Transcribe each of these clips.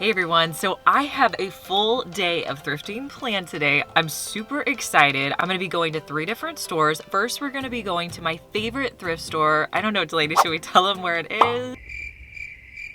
Hey everyone, so I have a full day of thrifting planned today. I'm super excited. I'm going to be going to 3 different stores. First, we're going to be going to my favorite thrift store. I don't know, Delaney, should we tell them where it is?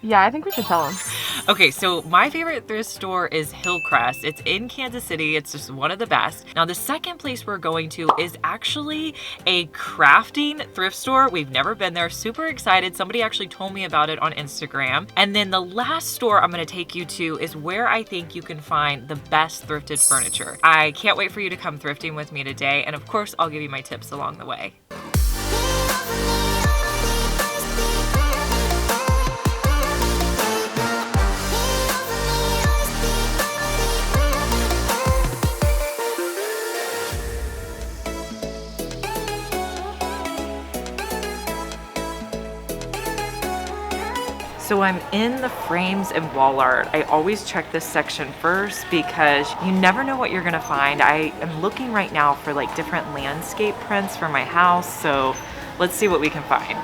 Yeah, I think we should tell them. Okay, so my favorite thrift store is Hillcrest. It's in Kansas City. It's just one of the best. Now, the second place we're going to is actually a crafting thrift store. We've never been there. Super excited. Somebody actually told me about it on Instagram. And then the last store I'm going to take you to is where I think you can find the best thrifted furniture. I can't wait for you to come thrifting with me today. And of course, I'll give you my tips along the way. So I'm in the frames and wall art. I always check this section first because you never know what you're gonna find. I am looking right now for like different landscape prints for my house, so let's see what we can find.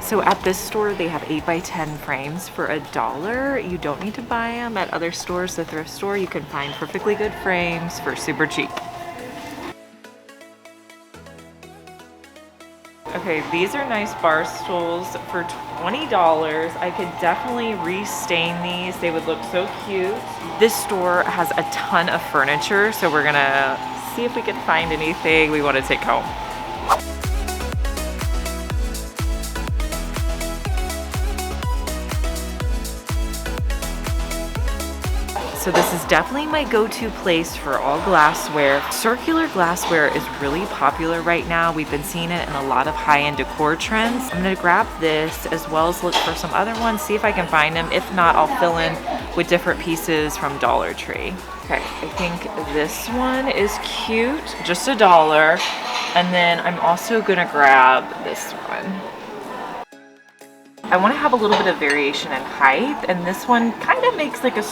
So at this store, they have 8x10 frames for $1. You don't need to buy them at other stores. The thrift store, you can find perfectly good frames for super cheap. Okay, these are nice bar stools for $20. I could definitely restain these. They would look so cute. This store has a ton of furniture, so we're gonna see if we can find anything we want to take home. So this is definitely my go-to place for all glassware. Circular glassware is really popular right now. We've been seeing it in a lot of high-end decor trends. I'm gonna grab this as well as look for some other ones, see if I can find them. If not, I'll fill in with different pieces from Dollar Tree. Okay, I think this one is cute, just $1. And then I'm also gonna grab this one. I want to have a little bit of variation in height, and this one kind of makes like a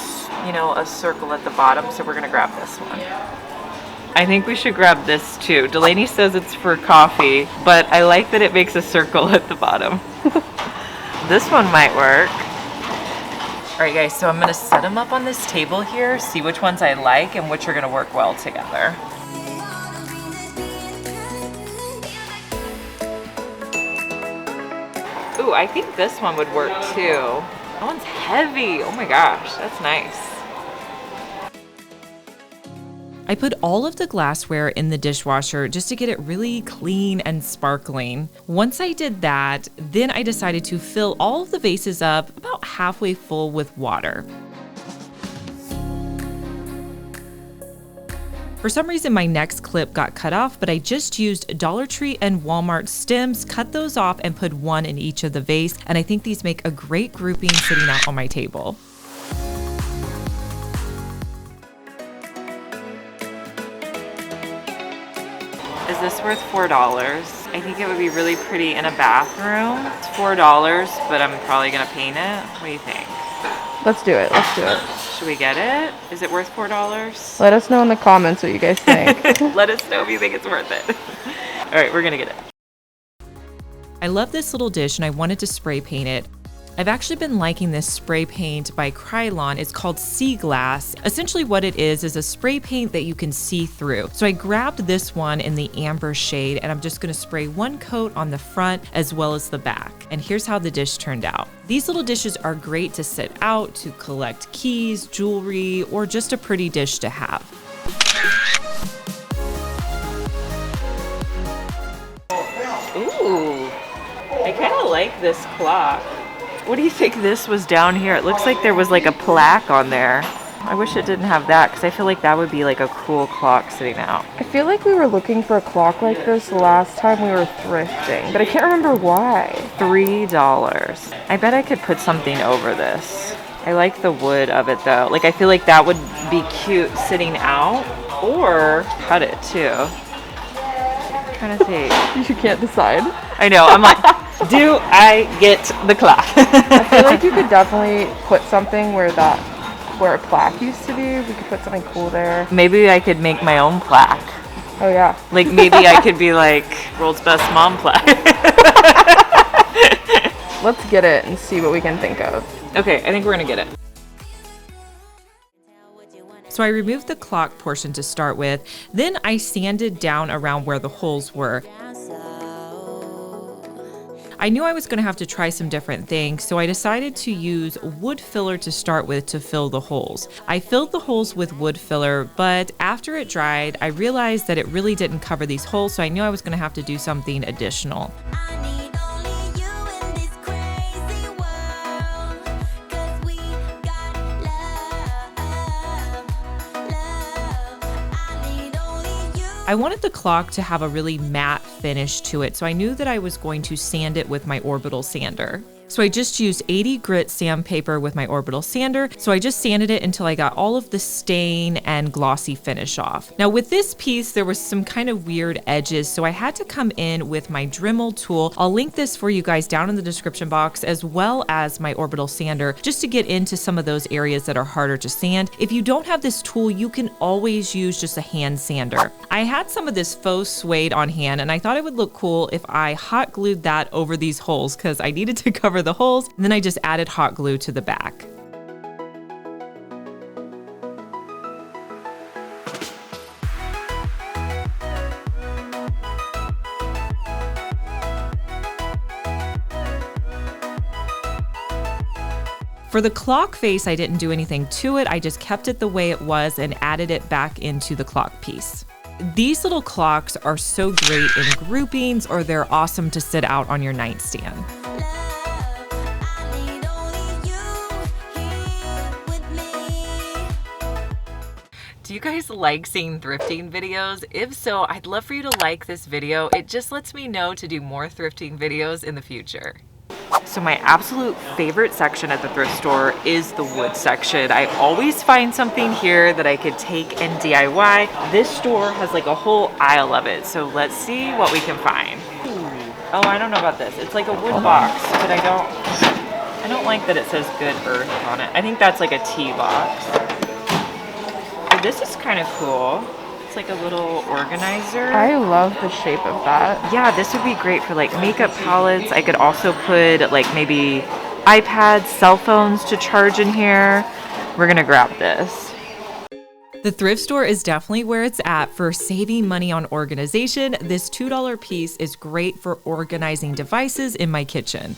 circle at the bottom, so we're gonna grab this one. I think we should grab this too. Delaney says it's for coffee, but I like that it makes a circle at the bottom. This one might work. All right guys, so I'm gonna set them up on this table here, see which ones I like and which are gonna work well together. Ooh, I think this one would work too. That one's heavy. Oh my gosh, that's nice. I put all of the glassware in the dishwasher just to get it really clean and sparkling. Once I did that, then I decided to fill all of the vases up about halfway full with water. For some reason, my next clip got cut off, but I just used Dollar Tree and Walmart stems, cut those off, and put one in each of the vase. And I think these make a great grouping sitting out on my table. Is this worth $4? I think it would be really pretty in a bathroom. It's $4, but I'm probably gonna paint it. What do you think? Let's do it. Let's do it. Should we get it? Is it worth $4? Let us know in the comments what you guys think. Let us know if you think it's worth it. All right, we're gonna get it. I love this little dish and I wanted to spray paint it. I've actually been liking this spray paint by Krylon. It's called Sea Glass. Essentially what it is a spray paint that you can see through. So I grabbed this one in the amber shade and I'm just gonna spray one coat on the front as well as the back. And here's how the dish turned out. These little dishes are great to sit out, to collect keys, jewelry, or just a pretty dish to have. Ooh, I kind of like this clock. What do you think this was down here? It looks like there was like a plaque on there. I wish it didn't have that because I feel like that would be like a cool clock sitting out. I feel like we were looking for a clock like this last time we were thrifting, but I can't remember why. $3. I bet I could put something over this. I like the wood of it though. Like I feel like that would be cute sitting out, or cut it too. I'm trying to think. You can't decide. I know, I'm like, do I get the clock? I feel like you could definitely put something where a plaque used to be. We could put something cool there. Maybe I could make my own plaque. Oh yeah. Like maybe I could be like world's best mom plaque. let's get it and see what we can think of. Okay, I think we're gonna get it. So I removed the clock portion to start with, then I sanded down around where the holes were. I knew I was going to have to try some different things, so I decided to use wood filler to start with to fill the holes. I filled the holes with wood filler, but after it dried, I realized that it really didn't cover these holes, so I knew I was going to have to do something additional. I wanted the clock to have a really matte finish to it, so I knew that I was going to sand it with my orbital sander. So I just used 80 grit sandpaper with my orbital sander. So I just sanded it until I got all of the stain and glossy finish off. Now with this piece, there was some kind of weird edges, so I had to come in with my Dremel tool. I'll link this for you guys down in the description box, as well as my orbital sander, just to get into some of those areas that are harder to sand. If you don't have this tool, you can always use just a hand sander. I had some of this faux suede on hand, and I thought it would look cool if I hot glued that over these holes, because I needed to cover the holes, and then I just added hot glue to the back. For the clock face, I didn't do anything to it. I just kept it the way it was and added it back into the clock piece. These little clocks are so great in groupings, or they're awesome to sit out on your nightstand. Do you guys like seeing thrifting videos? If so, I'd love for you to like this video. It just lets me know to do more thrifting videos in the future. So my absolute favorite section at the thrift store is the wood section. I always find something here that I could take and DIY. This store has like a whole aisle of it. So let's see what we can find. Oh, I don't know about this. It's like a wood box, but I don't like that it says Good Earth on it. I think that's like a tea box. Oh, this is kind of cool. It's like a little organizer. I love the shape of that. Yeah, this would be great for like makeup palettes. I could also put like maybe iPads, cell phones to charge in here. We're gonna grab this. The thrift store is definitely where it's at for saving money on organization. This $2 piece is great for organizing devices in my kitchen.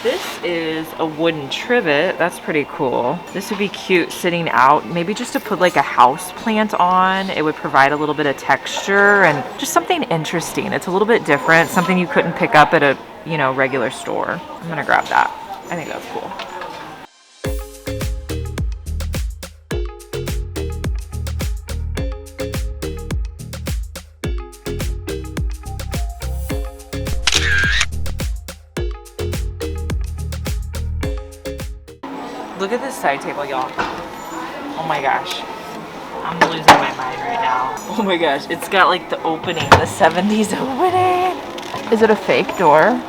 This is a wooden trivet. That's pretty cool. This would be cute sitting out, maybe just to put like a house plant on. It would provide a little bit of texture and just something interesting. It's a little bit different, something you couldn't pick up at a, regular store. I'm gonna grab that. I think that's cool. Look at this side table, y'all. Oh my gosh. I'm losing my mind right now. Oh my gosh, it's got like the opening, the 70s opening. Is it a fake door?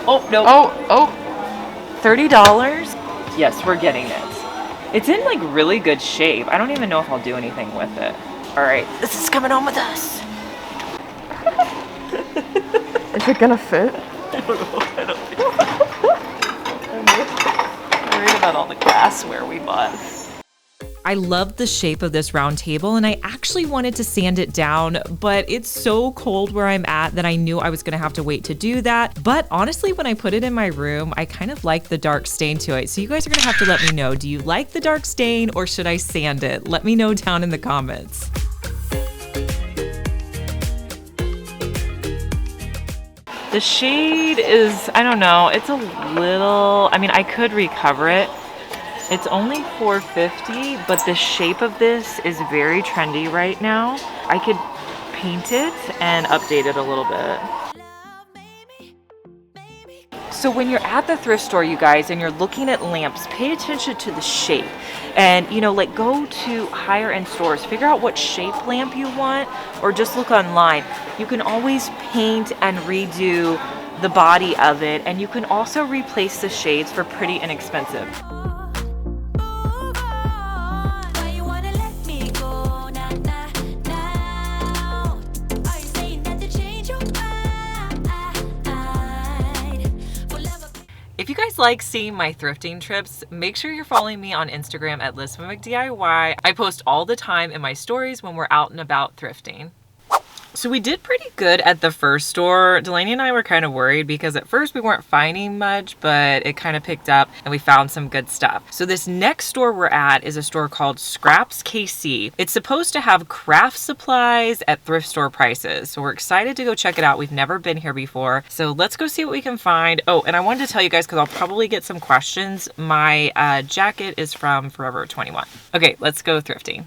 Oh, no. Oh. $30? Yes, we're getting it. It's in like really good shape. I don't even know if I'll do anything with it. All right, this is coming home with us. Is it gonna fit? I don't know. I don't think I'm worried about all the glassware we bought. I love the shape of this round table, and I actually wanted to sand it down, but it's so cold where I'm at that I knew I was gonna have to wait to do that. But honestly, when I put it in my room, I kind of like the dark stain to it. So you guys are gonna have to let me know, do you like the dark stain or should I sand it? Let me know down in the comments. The shade is, I don't know, it's a little, I could recover it. It's only $4.50, but the shape of this is very trendy right now. I could paint it and update it a little bit. So when you're at the thrift store, you guys, and you're looking at lamps, pay attention to the shape. And, go to higher end stores, figure out what shape lamp you want, or just look online. You can always paint and redo the body of it, and you can also replace the shades for pretty inexpensive. If you guys like seeing my thrifting trips, make sure you're following me on Instagram at Fenwick DIY. I post all the time in my stories when we're out and about thrifting. So we did pretty good at the first store. Delaney and I were kind of worried because at first we weren't finding much, but it kind of picked up and we found some good stuff. So this next store we're at is a store called Scraps KC. It's supposed to have craft supplies at thrift store prices. So we're excited to go check it out. We've never been here before. So let's go see what we can find. Oh, and I wanted to tell you guys, because I'll probably get some questions. My jacket is from Forever 21. Okay, let's go thrifting.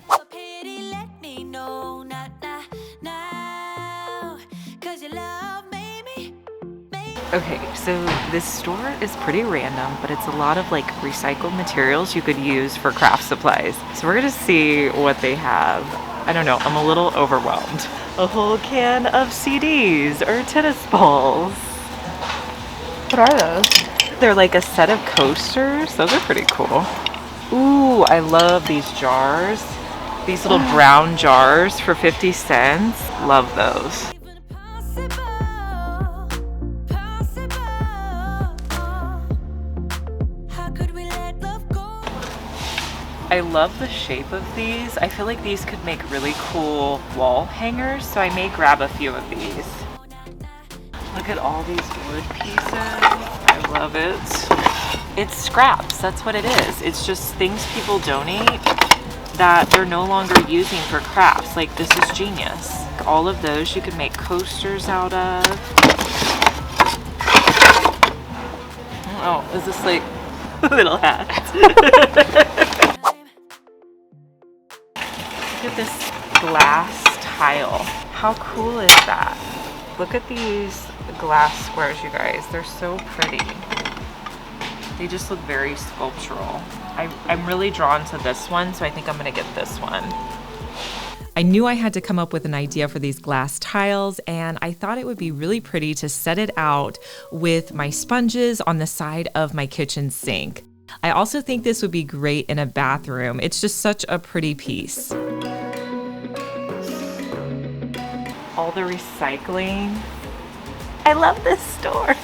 Okay, so this store is pretty random, but it's a lot of like recycled materials you could use for craft supplies. So we're gonna see what they have. I don't know, I'm a little overwhelmed. A whole can of CDs or tennis balls. What are those? They're like a set of coasters. Those are pretty cool. Ooh, I love these jars. These little brown jars for 50 cents. Love those. I love the shape of these. I feel like these could make really cool wall hangers, so I may grab a few of these. Look at all these wood pieces. I love it. It's scraps, that's what it is. It's just things people donate that they're no longer using for crafts. Like, this is genius. All of those you could make coasters out of. Oh, is this like a little hat? Look at this glass tile. How cool is that? Look at these glass squares, you guys. They're so pretty. They just look very sculptural. I'm really drawn to this one, so I think I'm gonna get this one. I knew I had to come up with an idea for these glass tiles, and I thought it would be really pretty to set it out with my sponges on the side of my kitchen sink. I also think this would be great in a bathroom. It's just such a pretty piece. All the recycling. I love this store.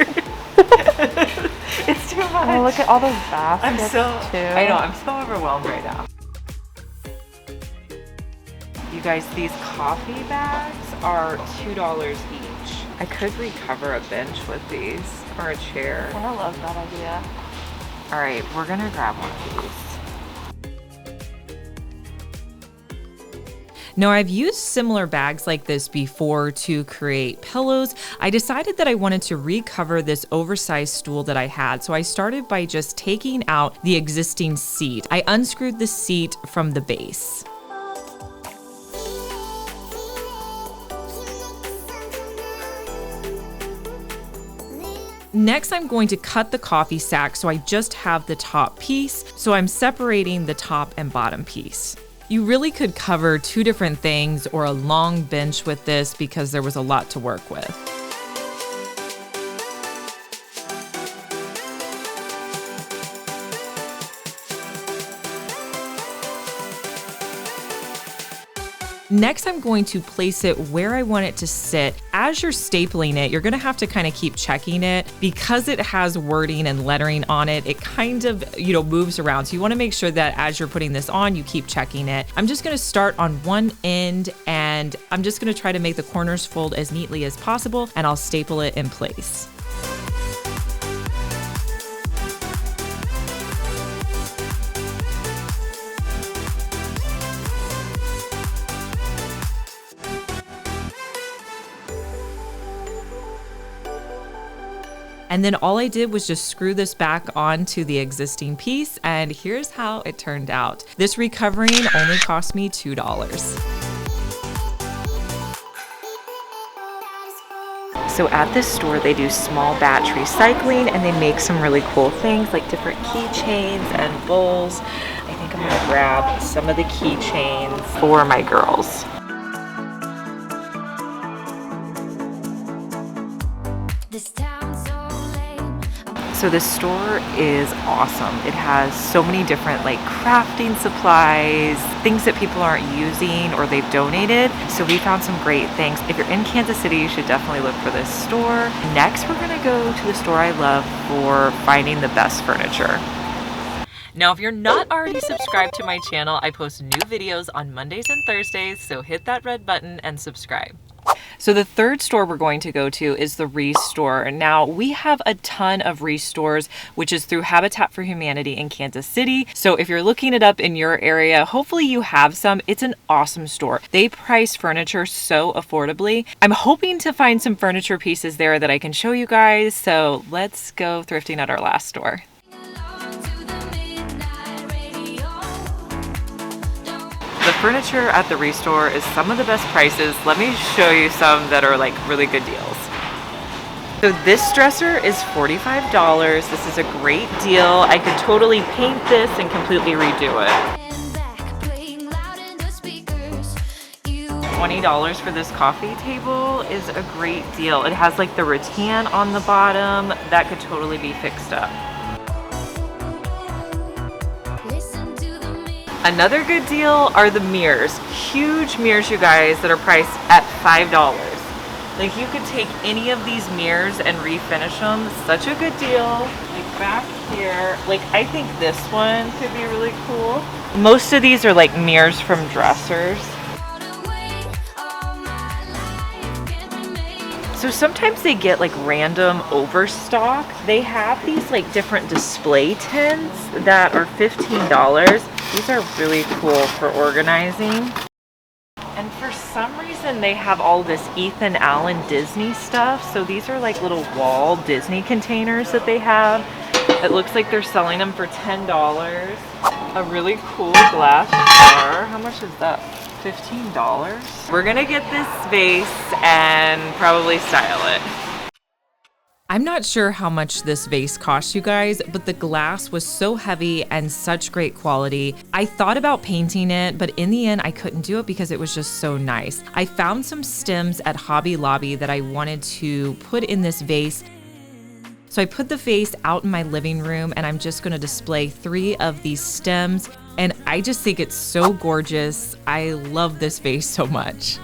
It's too much. Oh, look at all those baskets too. I know, I'm so overwhelmed right now. You guys, these coffee bags are $2 each. I could recover a bench with these, or a chair. I love that idea. All right, we're gonna grab one of these. Now, I've used similar bags like this before to create pillows. I decided that I wanted to recover this oversized stool that I had, so I started by just taking out the existing seat. I unscrewed the seat from the base. Next, I'm going to cut the coffee sack so I just have the top piece, so I'm separating the top and bottom piece. You really could cover two different things or a long bench with this because there was a lot to work with. Next, I'm going to place it where I want it to sit. As you're stapling it, you're gonna have to kind of keep checking it. Because it has wording and lettering on it, it kind of, moves around. So you wanna make sure that as you're putting this on, you keep checking it. I'm just gonna start on one end and I'm just gonna try to make the corners fold as neatly as possible, and I'll staple it in place. And then all I did was just screw this back onto the existing piece, and here's how it turned out. This recovering only cost me $2. So at this store, they do small batch recycling, and they make some really cool things like different keychains and bowls. I think I'm gonna grab some of the keychains for my girls. So this store is awesome. It has so many different like crafting supplies, things that people aren't using or they've donated. So we found some great things. If you're in Kansas City, you should definitely look for this store. Next, we're gonna go to the store I love for finding the best furniture. Now, if you're not already subscribed to my channel, I post new videos on Mondays and Thursdays, so hit that red button and subscribe. So the third store we're going to go to is the Restore. Now, we have a ton of Restores, which is through Habitat for Humanity in Kansas City. So if you're looking it up in your area, hopefully you have some. It's an awesome store. They price furniture so affordably. I'm hoping to find some furniture pieces there that I can show you guys. So let's go thrifting at our last store. The furniture at the Restore is some of the best prices. Let me show you some that are like really good deals. So this dresser is $45. This is a great deal. I could totally paint this and completely redo it. $20 for this coffee table is a great deal. It has like the rattan on the bottom. That could totally be fixed up. Another good deal are the mirrors. Huge mirrors, you guys, that are priced at $5. Like you could take any of these mirrors and refinish them. Such a good deal. Like back here, like I think this one could be really cool. Most of these are like mirrors from dressers. So sometimes they get like random overstock. They have these like different display tins that are $15. These are really cool for organizing. And for some reason they have all this Ethan Allen Disney stuff. So these are like little wall Disney containers that they have. It looks like they're selling them for $10. A really cool glass jar. How much is that? $15. We're gonna get this vase and probably style it. I'm not sure how much this vase cost, you guys, but the glass was so heavy and such great quality. I thought about painting it, but in the end, I couldn't do it because it was just so nice. I found some stems at Hobby Lobby that I wanted to put in this vase. So I put the vase out in my living room and I'm just gonna display 3 of these stems. And I just think it's so gorgeous. I love this vase so much.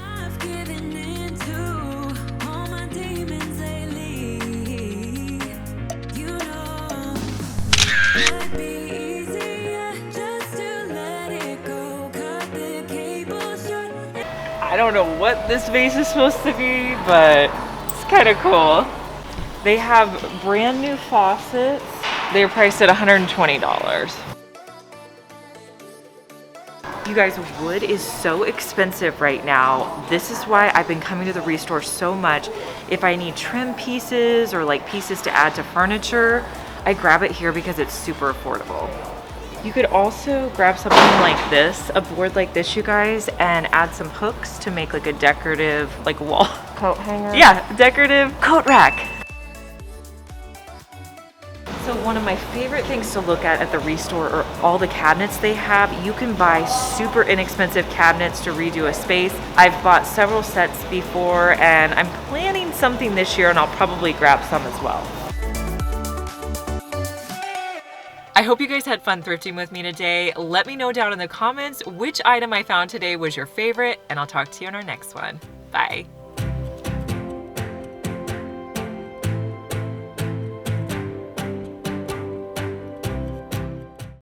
I don't know what this vase is supposed to be, but it's kind of cool. They have brand new faucets. They're priced at $120. You guys, wood is so expensive right now. This is why I've been coming to the Restore so much. If I need trim pieces or like pieces to add to furniture, I grab it here because it's super affordable. You could also grab something like this, a board like this, you guys, and add some hooks to make like a decorative like wall Coat hanger. Yeah, decorative coat rack. So one of my favorite things to look at the Restore are all the cabinets they have. You can buy super inexpensive cabinets to redo a space. I've bought several sets before and I'm planning something this year and I'll probably grab some as well. I hope you guys had fun thrifting with me today. Let me know down in the comments which item I found today was your favorite and I'll talk to you in our next one. Bye.